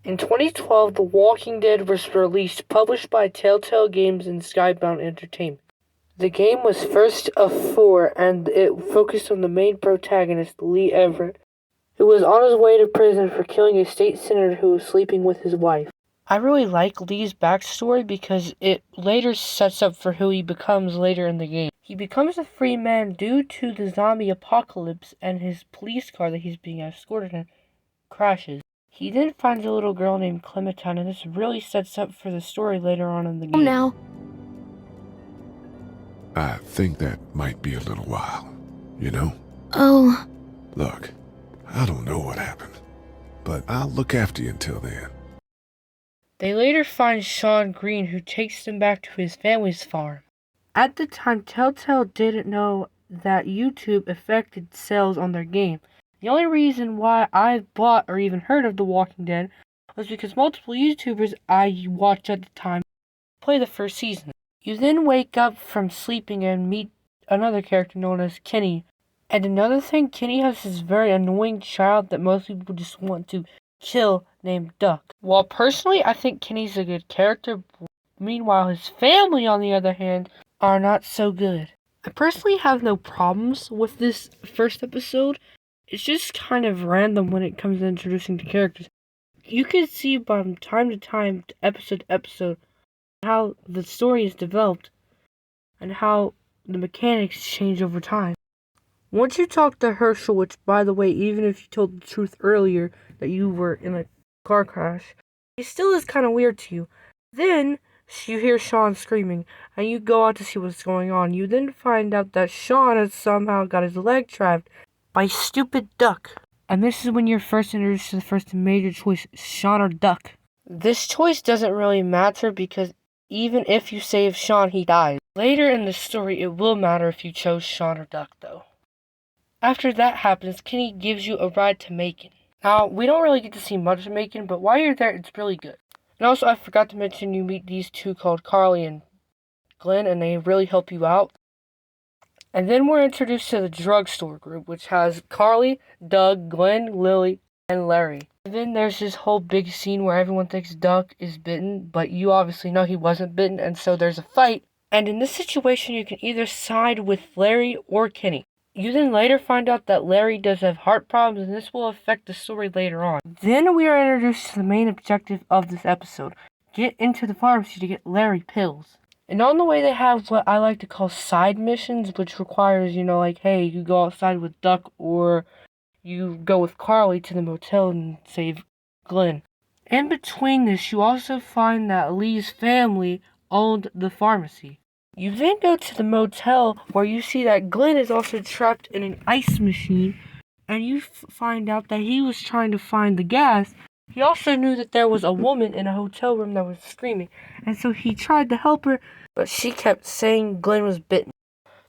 In 2012, The Walking Dead was released, published by Telltale Games and Skybound Entertainment. The game was first of 4, and it focused on the main protagonist, Lee Everett, who was on his way to prison for killing a state senator who was sleeping with his wife. I really like Lee's backstory because it later sets up for who he becomes later in the game. He becomes a free man due to the zombie apocalypse, and his police car that he's being escorted in crashes. He then finds a little girl named Clementine, and this really sets up for the story later on in the game. Now. I think that might be a little while, you know? Oh. Look, I don't know what happened, but I'll look after you until then. They later find Sean Green, who takes them back to his family's farm. At the time, Telltale didn't know that YouTube affected sales on their game. The only reason why I bought or even heard of The Walking Dead was because multiple YouTubers I watched at the time play the first season. You then wake up from sleeping and meet another character known as Kenny. And another thing, Kenny has this very annoying child that most people just want to kill named Duck. While personally I think Kenny's a good character, meanwhile his family on the other hand are not so good. I personally have no problems with this first episode. It's just kind of random when it comes to introducing the characters. You can see from time to time, episode to episode, how the story is developed and how the mechanics change over time. Once you talk to Herschel, which, by the way, even if you told the truth earlier that you were in a car crash, he still is kind of weird to you. Then you hear Sean screaming, and you go out to see what's going on. You then find out that Sean has somehow got his leg trapped by stupid Duck. And this is when you're first introduced to the first major choice, Sean or Duck. This choice doesn't really matter because even if you save Sean, he dies. Later in the story, it will matter if you chose Sean or Duck, though. After that happens, Kenny gives you a ride to Macon. Now, we don't really get to see much of Macon, but while you're there, it's really good. And also, I forgot to mention you meet these two called Carly and Glenn, and they really help you out. And then we're introduced to the drugstore group, which has Carly, Doug, Glenn, Lily, and Larry. And then there's this whole big scene where everyone thinks Doug is bitten, but you obviously know he wasn't bitten, and so there's a fight. And in this situation, you can either side with Larry or Kenny. You then later find out that Larry does have heart problems, and this will affect the story later on. Then we are introduced to the main objective of this episode. Get into the pharmacy to get Larry pills. And on the way they have what I like to call side missions, which requires, like, hey, you go outside with Duck, or you go with Carly to the motel and save Glenn. In between this, you also find that Lee's family owned the pharmacy. You then go to the motel where you see that Glenn is also trapped in an ice machine, and you find out that he was trying to find the gas. He also knew that there was a woman in a hotel room that was screaming, and so he tried to help her, but she kept saying Glenn was bitten.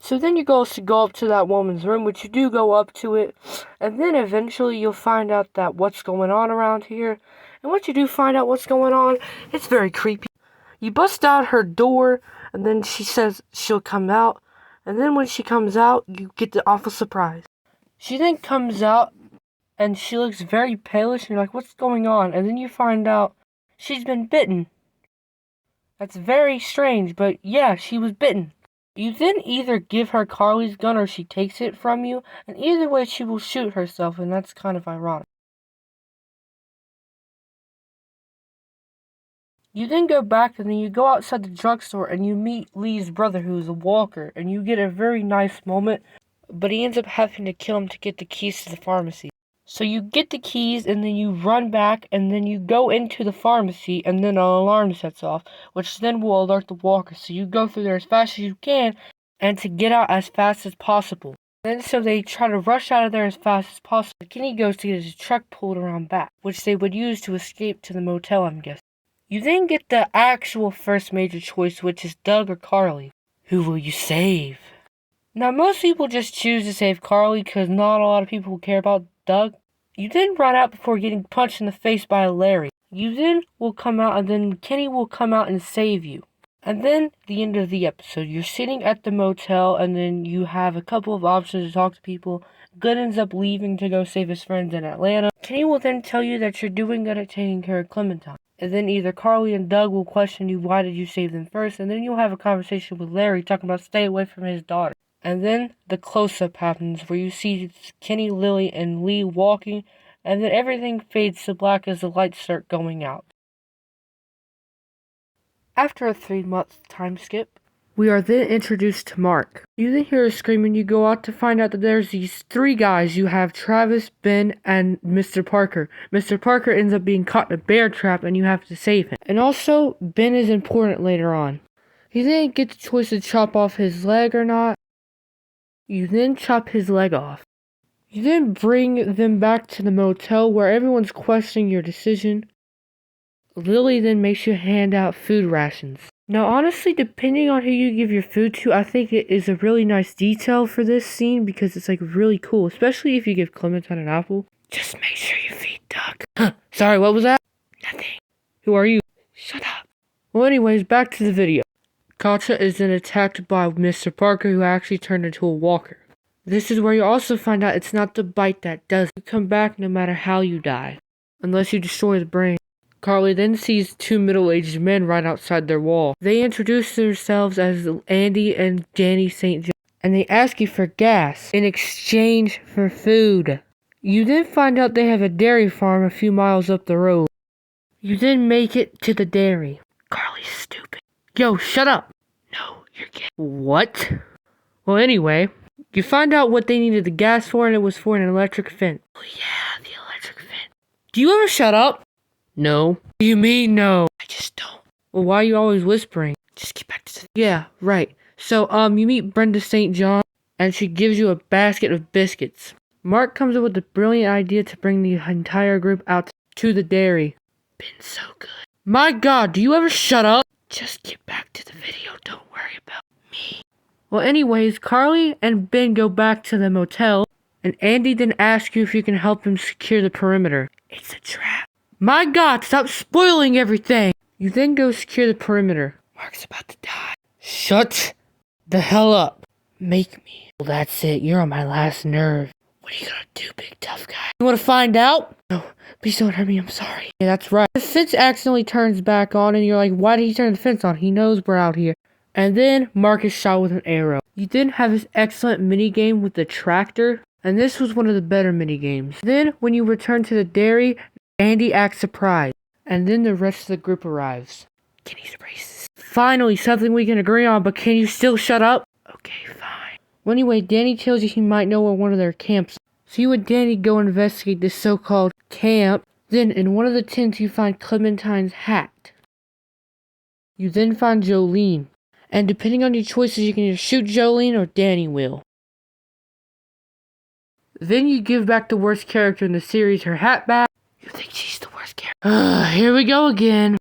So then you go up to that woman's room, which you do go up to it, and then eventually you'll find out that what's going on around here. And once you do find out what's going on, it's very creepy. You bust out her door, and then she says she'll come out, and then when she comes out, you get the awful surprise. She then comes out, and she looks very palish, and you're like, what's going on? And then you find out she's been bitten. That's very strange, but yeah, she was bitten. You then either give her Carly's gun or she takes it from you, and either way she will shoot herself, and that's kind of ironic. You then go back and then you go outside the drugstore and you meet Lee's brother, who is a walker, and you get a very nice moment, but he ends up having to kill him to get the keys to the pharmacy. So you get the keys and then you run back and then you go into the pharmacy and then an alarm sets off, which then will alert the walker. So you go through there as fast as you can and to get out as fast as possible. Then so they try to rush out of there as fast as possible. Kenny goes to get his truck pulled around back, which they would use to escape to the motel, I'm guessing. You then get the actual first major choice, which is Doug or Carly. Who will you save? Now, most people just choose to save Carly because not a lot of people care about Doug. You then run out before getting punched in the face by Larry. You then will come out, and then Kenny will come out and save you. And then the end of the episode, you're sitting at the motel and then you have a couple of options to talk to people. Good ends up leaving to go save his friends in Atlanta. Kenny will then tell you that you're doing good at taking care of Clementine. And then either Carly and Doug will question you, why did you save them first? And then you'll have a conversation with Larry talking about stay away from his daughter. And then the close-up happens where you see Kenny, Lily, and Lee walking, and then everything fades to black as the lights start going out. After a 3-month time skip, we are then introduced to Mark. You then hear a scream and you go out to find out that there's these 3 guys. You have Travis, Ben, and Mr. Parker. Mr. Parker ends up being caught in a bear trap and you have to save him. And also, Ben is important later on. You then get the choice to chop off his leg or not. You then chop his leg off. You then bring them back to the motel where everyone's questioning your decision. Lily then makes you hand out food rations. Now honestly, depending on who you give your food to, I think it is a really nice detail for this scene because it's like really cool, especially if you give Clementine an apple. Just make sure you feed Doug. Huh, sorry, what was that? Nothing. Who are you? Shut up. Well anyways, back to the video. Katja is then attacked by Mr. Parker who actually turned into a walker. This is where you also find out it's not the bite that does it. You come back no matter how you die, unless you destroy the brain. Carly then sees 2 middle-aged men right outside their wall. They introduce themselves as Andy and Danny St. John, and they ask you for gas in exchange for food. You then find out they have a dairy farm a few miles up the road. You then make it to the dairy. Carly's stupid. Yo, shut up! No, you're gay. What? Well, anyway, you find out what they needed the gas for, and it was for an electric fence. Oh yeah, the electric fence. Do you ever shut up? No. What do you mean no? I just don't. Well, why are you always whispering? Just get back to the... Yeah, right. So, you meet Brenda St. John, and she gives you a basket of biscuits. Mark comes up with the brilliant idea to bring the entire group out to the dairy. Been so good. My god, do you ever shut up? Just get back to the video, don't worry about me. Well, anyways, Carly and Ben go back to the motel, and Andy then asks you if you can help him secure the perimeter. It's a trap. My god, stop spoiling everything! You then go secure the perimeter. Mark's about to die. Shut the hell up. Make me. Well, that's it. You're on my last nerve. What are you gonna do, big tough guy? You wanna find out? No, please don't hurt me. I'm sorry. Yeah, that's right. The fence accidentally turns back on, and you're like, why did he turn the fence on? He knows we're out here. And then Mark is shot with an arrow. You then have this excellent minigame with the tractor, and this was one of the better minigames. Then, when you return to the dairy, Andy acts surprised, and then the rest of the group arrives. Kenny's racist. Finally, something we can agree on, but can you still shut up? Okay, fine. Well, anyway, Danny tells you he might know where one of their camps is. So you and Danny go investigate this so-called camp. Then, in one of the tents, you find Clementine's hat. You then find Jolene. And depending on your choices, you can either shoot Jolene or Danny will. Then you give back the worst character in the series her hat back. You think she's the worst character? Here we go again.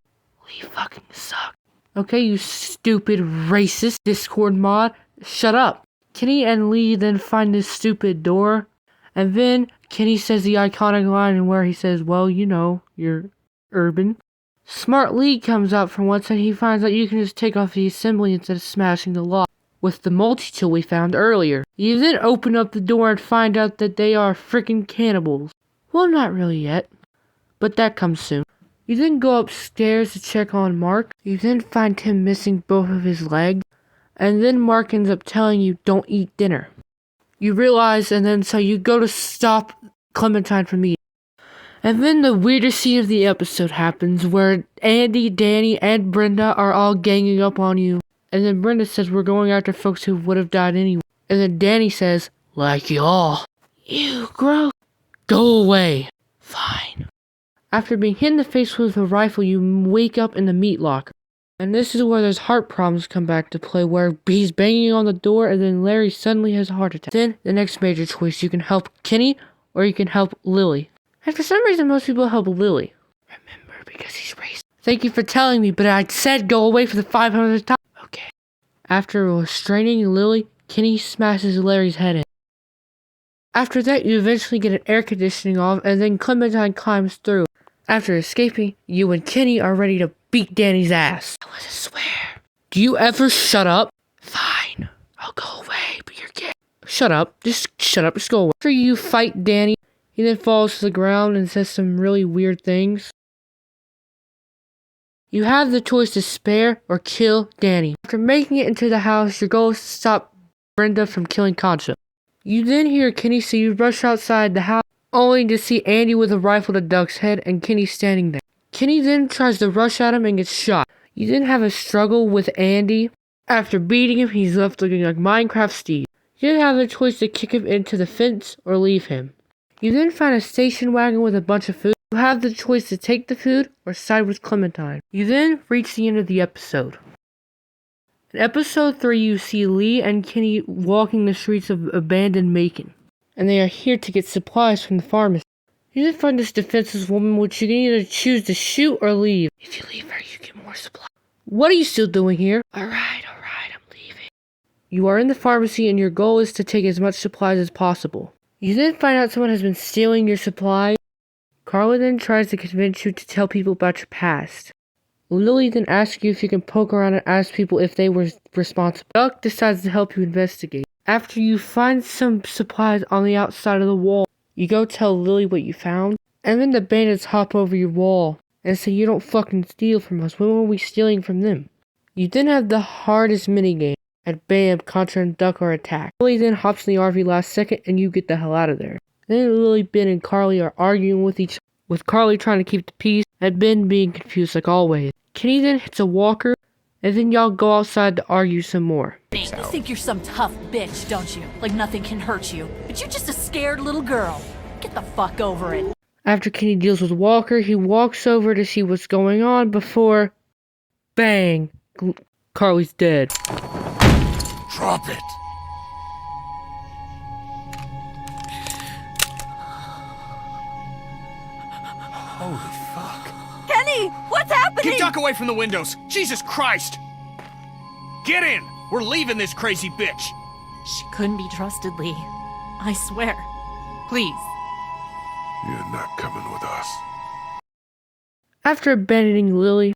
Lee fucking suck. Okay, you stupid racist Discord mod. Shut up. Kenny and Lee then find this stupid door. And then Kenny says the iconic line where he says, well, you know, you're urban. Smart Lee comes out from one side. He finds out you can just take off the assembly instead of smashing the lock with the multi-tool we found earlier. You then open up the door and find out that they are freaking cannibals. Well, not really yet, but that comes soon. You then go upstairs to check on Mark. You then find him missing both of his legs. And then Mark ends up telling you don't eat dinner. You realize, and then so you go to stop Clementine from eating. And then the weirdest scene of the episode happens where Andy, Danny, and Brenda are all ganging up on you. And then Brenda says we're going after folks who would have died anyway. And then Danny says, like y'all. Ew, gross. Go away. Fine. After being hit in the face with a rifle, you wake up in the meat locker. And this is where those heart problems come back to play, where he's banging on the door and then Larry suddenly has a heart attack. Then, the next major choice, you can help Kenny or you can help Lily. And for some reason, most people help Lily. Remember, because he's racist. Thank you for telling me, but I said go away for the 500th time. Okay. After restraining Lily, Kenny smashes Larry's head in. After that, you eventually get an air conditioning off, and then Clementine climbs through. After escaping, you and Kenny are ready to beat Danny's ass. That was a swear. Do you ever shut up? Fine, I'll go away, but you're gay. Shut up, just shut up, just go away. After you fight Danny, he then falls to the ground and says some really weird things. You have the choice to spare or kill Danny. After making it into the house, your goal is to stop Brenda from killing Concha. You then hear Kenny, so you rush outside the house, only to see Andy with a rifle to Duck's head and Kenny standing there. Kenny then tries to rush at him and gets shot. You then have a struggle with Andy. After beating him, he's left looking like Minecraft Steve. You then have the choice to kick him into the fence or leave him. You then find a station wagon with a bunch of food. You have the choice to take the food or side with Clementine. You then reach the end of the episode. In episode 3, you see Lee and Kenny walking the streets of abandoned Macon, and they are here to get supplies from the pharmacy. You then find this defenseless woman, which you can either choose to shoot or leave. If you leave her, you get more supplies. What are you still doing here? Alright, I'm leaving. You are in the pharmacy and your goal is to take as much supplies as possible. You then find out someone has been stealing your supplies. Carla then tries to convince you to tell people about your past. Lily then asks you if you can poke around and ask people if they were responsible. Duck decides to help you investigate. After you find some supplies on the outside of the wall, you go tell Lily what you found, and then the bandits hop over your wall and say you don't fucking steal from us. When were we stealing from them? You then have the hardest minigame. And bam, Contra and Duck are attacked. Lily then hops in the RV last second and you get the hell out of there. Then Lily, Ben, and Carly are arguing with each other, with Carly trying to keep the peace and Ben being confused like always. Kenny then hits a walker and then y'all go outside to argue some more. You think you're some tough bitch, don't you? Like nothing can hurt you. But you're just a scared little girl. Get the fuck over it. After Kenny deals with Walker, he walks over to see what's going on before... bang! Carly's dead. Drop it! Holy fuck. Kenny! What's happening? Get Duck away from the windows! Jesus Christ! Get in! We're leaving this crazy bitch! She couldn't be trusted, Lee. I swear. Please. You're not coming with us. After abandoning Lily,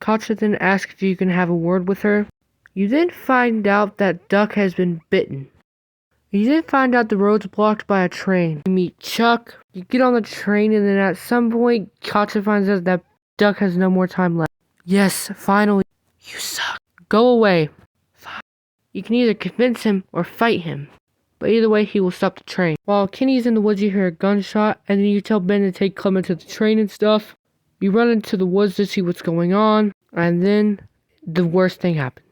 Katja then asks if you can have a word with her. You then find out that Duck has been bitten. You then find out the road's blocked by a train. You meet Chuck, you get on the train, and then at some point, Katja finds out that Duck has no more time left. Yes, finally. You suck. Go away. Fine. You can either convince him or fight him. But either way, he will stop the train. While Kenny's in the woods, you hear a gunshot, and then you tell Ben to take Clement to the train and stuff. You run into the woods to see what's going on, and then the worst thing happens.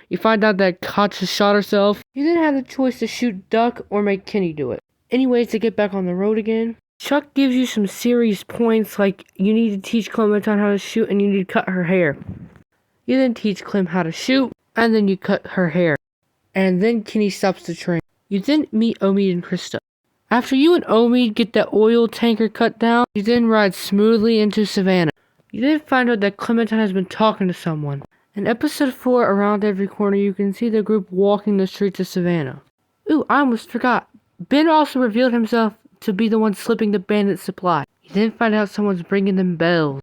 You find out that Katja shot herself. You then have the choice to shoot Duck or make Kenny do it. Anyways, to get back on the road again, Chuck gives you some serious points like you need to teach Clementine how to shoot and you need to cut her hair. You then teach Clem how to shoot, and then you cut her hair. And then Kenny stops the train. You then meet Omid and Krista. After you and Omid get that oil tanker cut down, you then ride smoothly into Savannah. You then find out that Clementine has been talking to someone. In episode 4, around every corner, you can see the group walking the streets of Savannah. Ooh, I almost forgot. Ben also revealed himself to be the one slipping the bandit supply. You then find out someone's bringing them bells.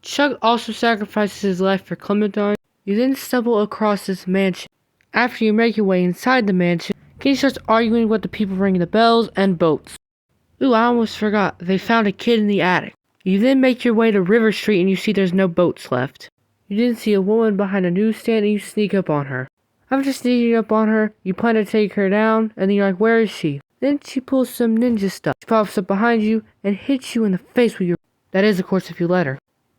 Chuck also sacrifices his life for Clementine. You then stumble across this mansion. After you make your way inside the mansion, Kenny starts arguing with the people ringing the bells and boats. Ooh, I almost forgot. They found a kid in the attic. You then make your way to River Street and you see there's no boats left. You then see a woman behind a newsstand and you sneak up on her. After sneaking up on her, you plan to take her down and then you're like, where is she? Then she pulls some ninja stuff. She pops up behind you and hits you in the face with your... That is, of course, if you let her.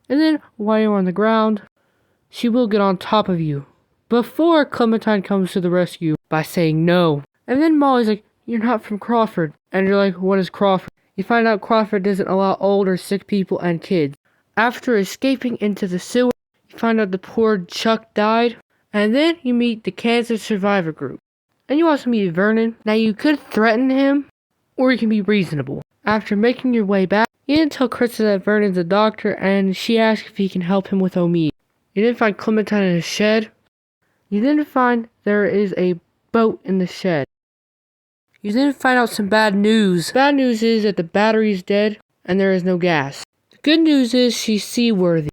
And then, while you're on the ground, she will get on top of you. Before Clementine comes to the rescue by saying no. And then Molly's like, you're not from Crawford. And you're like, what is Crawford? You find out Crawford doesn't allow old or sick people and kids. After escaping into the sewer, you find out the poor Chuck died. And then you meet the cancer survivor group. And you also meet Vernon. Now you could threaten him, or you can be reasonable. After making your way back, you then tell Krista that Vernon's a doctor and she asks if he can help him with Omid. You then find Clementine in a shed. You then find there is a boat in the shed. You then find out some bad news. Bad news is that the battery is dead and there is no gas. The good news is she's seaworthy.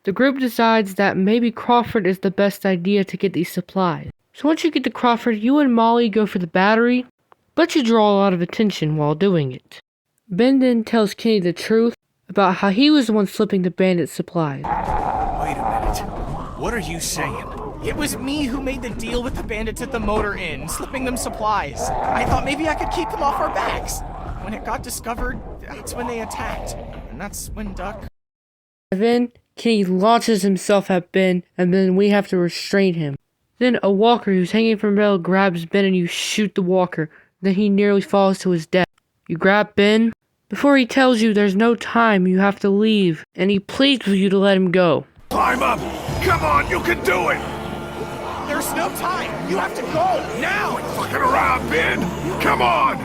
The group decides that maybe Crawford is the best idea to get these supplies. So once you get to Crawford, you and Molly go for the battery, but you draw a lot of attention while doing it. Ben then tells Kenny the truth about how he was the one slipping the bandits supplies. Wait a minute. What are you saying? It was me who made the deal with the bandits at the motor inn, slipping them supplies. I thought maybe I could keep them off our backs. When it got discovered, that's when they attacked. And that's when Duck... Then Kenny launches himself at Ben, and then we have to restrain him. Then a walker who's hanging from a rail grabs Ben and you shoot the walker. Then he nearly falls to his death. You grab Ben. Before he tells you there's no time, you have to leave, and he pleads with you to let him go. Climb up! Come on, you can do it! There's no time! You have to go! Now! Fucking around, Ben! Come on!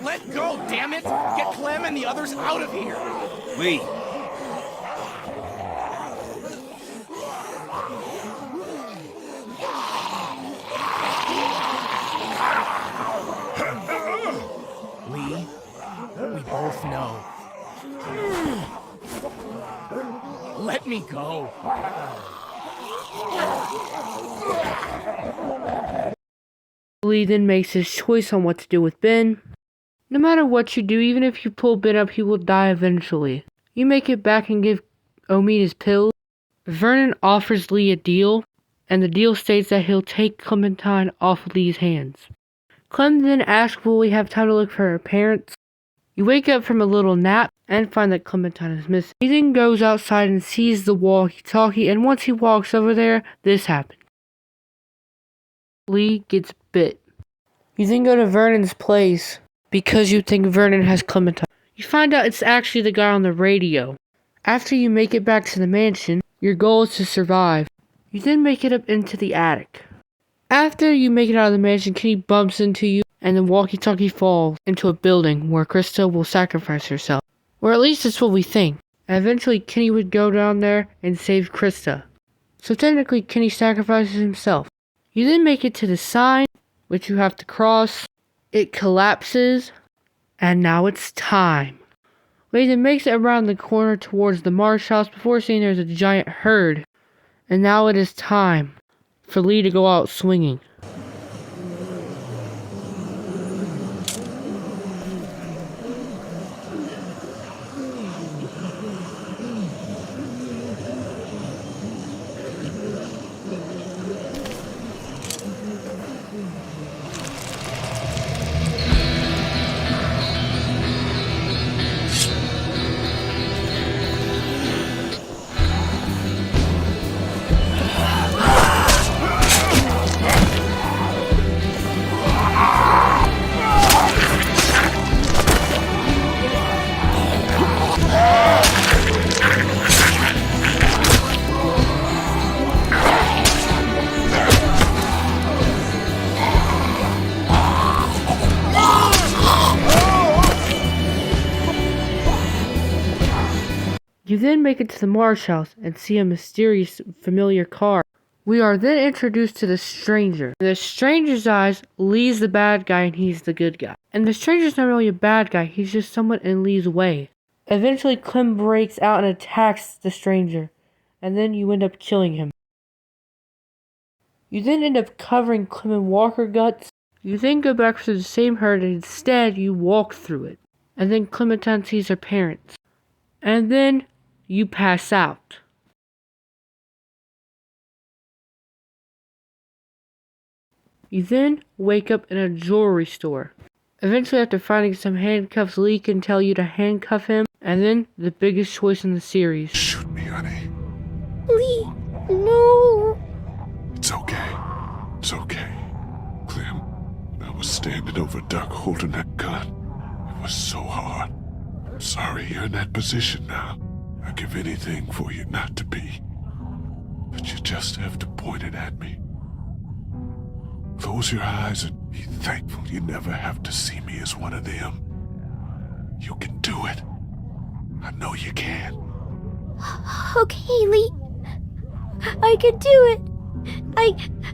Let go, damn it! Get Clem and the others out of here! Lee. Lee, we both know. Let me go. Lee then makes his choice on what to do with Ben. No matter what you do, even if you pull Ben up, he will die eventually. You make it back and give Omid his pills. Vernon offers Lee a deal, and the deal states that he'll take Clementine off Lee's hands. Clem then asks will we have time to look for her parents. You wake up from a little nap and find that Clementine is missing. He then goes outside and sees the walkie-talkie, and once he walks over there, this happens. Lee gets bit. You then go to Vernon's place because you think Vernon has Clementine. You find out it's actually the guy on the radio. After you make it back to the mansion, your goal is to survive. You then make it up into the attic. After you make it out of the mansion, Kenny bumps into you, and the walkie-talkie falls into a building where Krista will sacrifice herself. Or at least that's what we think. And eventually Kenny would go down there and save Krista. So technically Kenny sacrifices himself. You then make it to the sign, which you have to cross. It collapses, and now it's time. Lee then makes it around the corner towards the Marsh house before seeing there's a giant herd. And now it is time for Lee to go out swinging. You then make it to the Marsh house and see a mysterious familiar car. We are then introduced to the stranger. In the stranger's eyes, Lee's the bad guy and he's the good guy. And the stranger's not really a bad guy, he's just someone in Lee's way. Eventually Clem breaks out and attacks the stranger, and then you end up killing him. You then end up covering Clem in walker guts. You then go back to the same herd and instead you walk through it. And then Clementine sees her parents. And then you pass out. You then wake up in a jewelry store. Eventually, after finding some handcuffs, Lee can tell you to handcuff him, and then the biggest choice in the series. Shoot me, honey. Lee, no. It's okay. It's okay. Clem, I was standing over Duck holding that gun. It was so hard. I'm sorry you're in that position now. I'd give anything for you not to be. But you just have to point it at me. Close your eyes and be thankful you never have to see me as one of them. You can do it. I know you can. Okay, Lee. I can do it.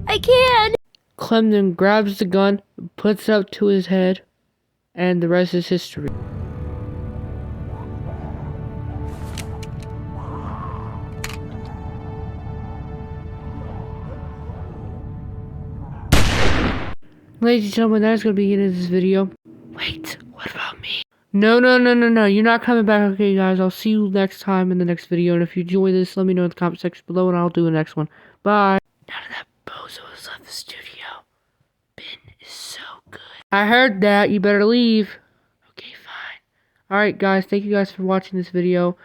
I can. Clem then grabs the gun, puts it up to his head, and the rest is history. Ladies and gentlemen, that's going to be the end of this video. Wait, what about me? No, you're not coming back. Okay, guys, I'll see you next time in the next video. And if you enjoy this, let me know in the comment section below, and I'll do the next one. Bye. Now that bozo has left the studio, Ben is so good. I heard that. You better leave. Okay, fine. Alright, guys, thank you guys for watching this video.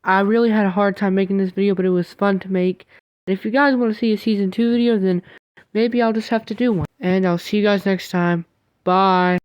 I really had a hard time making this video, but it was fun to make. And if you guys want to see a season 2 video, then maybe I'll just have to do one. And I'll see you guys next time. Bye.